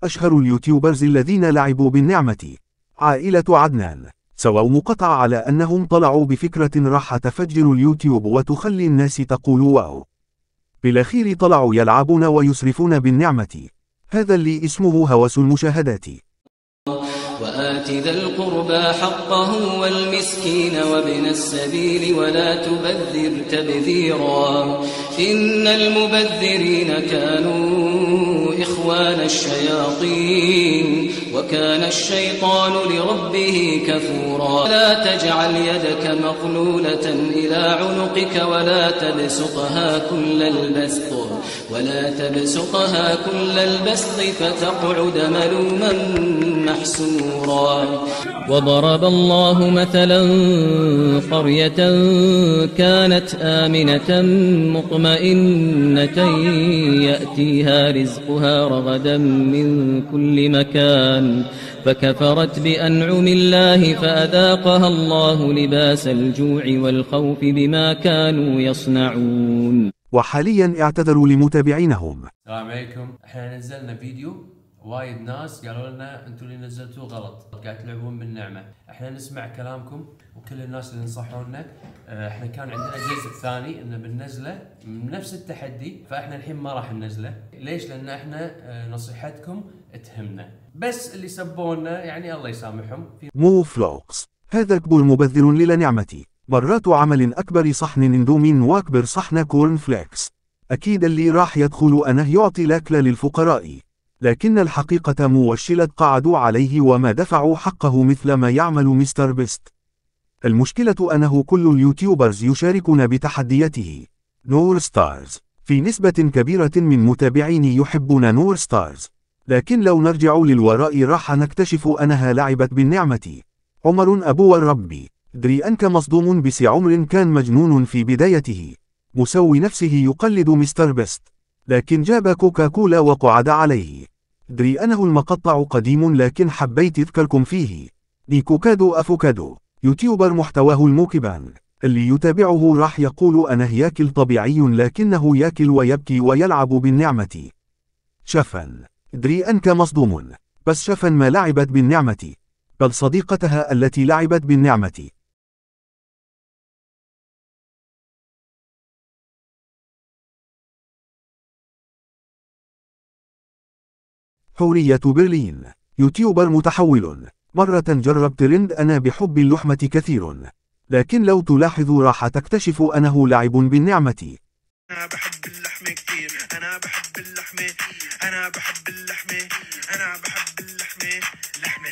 أشهر اليوتيوبرز الذين لعبوا بالنعمة: عائلة عدنان. سووا مقطع على أنهم طلعوا بفكرة راح تفجر اليوتيوب وتخلي الناس تقول واو. بالأخير طلعوا يلعبون ويسرفون بالنعمة. هذا اللي اسمه هوس المشاهدات. وآت ذا القربى حقه والمسكين وابن السبيل ولا تبذر تبذيرا إن المبذرين كانوا إخوان الشياطين وكان الشيطان لربه كفورا لا تجعل يدك مغلولة إلى عنقك ولا تبسطها كل البسط فتقعد ملوما محسورا. وضرب الله مثلا قرية كانت آمنة مطمئنة يأتيها رزقها رغدا من كل مكان فكفرت بأنعم الله فأذاقها الله لباس الجوع والخوف بما كانوا يصنعون. وحاليا اعتذروا لمتابعينهم. السلام عليكم، احنا نزلنا فيديو وايد ناس قالوا لنا انتم اللي نزلتوه غلط، قاعد تلعبون بالنعمه، احنا نسمع كلامكم وكل الناس اللي نصحونا. احنا كان عندنا جزء ثاني انه بننزله من نفس التحدي، فاحنا الحين ما راح ننزله. ليش؟ لان احنا نصيحتكم تهمنا، بس اللي سبونا يعني الله يسامحهم. مو فلوكس هذا كبر مبذر للنعمة، مرات عمل اكبر صحن اندومين واكبر صحن كورن فليكس. اكيد اللي راح يدخل انه يعطي الاكل للفقراء، لكن الحقيقة موشلت قعدوا عليه وما دفعوا حقه مثل ما يعمل مستر بيست. المشكلة أنه كل اليوتيوبرز يشاركون بتحدياته. نور ستارز، في نسبة كبيرة من متابعيني يحبون نور ستارز، لكن لو نرجع للوراء راح نكتشف أنها لعبت بالنعمة. عمر أبو الربي، دري أنك مصدوم بس عمر كان مجنون في بدايته، مسوي نفسه يقلد مستر بيست، لكن جاب كوكاكولا وقعد عليه. دري أنه المقطع قديم لكن حبيت أذكركم فيه. ليكوكادو أفوكادو، يوتيوبر محتواه الموكبان، اللي يتابعه راح يقول أنه ياكل طبيعي لكنه ياكل ويبكي ويلعب بالنعمة. شفن، دري أنك مصدوم، بس شفن ما لعبت بالنعمة، بل صديقتها التي لعبت بالنعمة. حورية برلين، يوتيوبر متحول، مرة جرب ترند أنا بحب اللحمة كثير، لكن لو تلاحظ راح تكتشف أنه لعب بالنعمة. أنا بحب اللحمة كتير، أنا بحب اللحمة، أنا بحب اللحمة، أنا بحب اللحمة، لحمة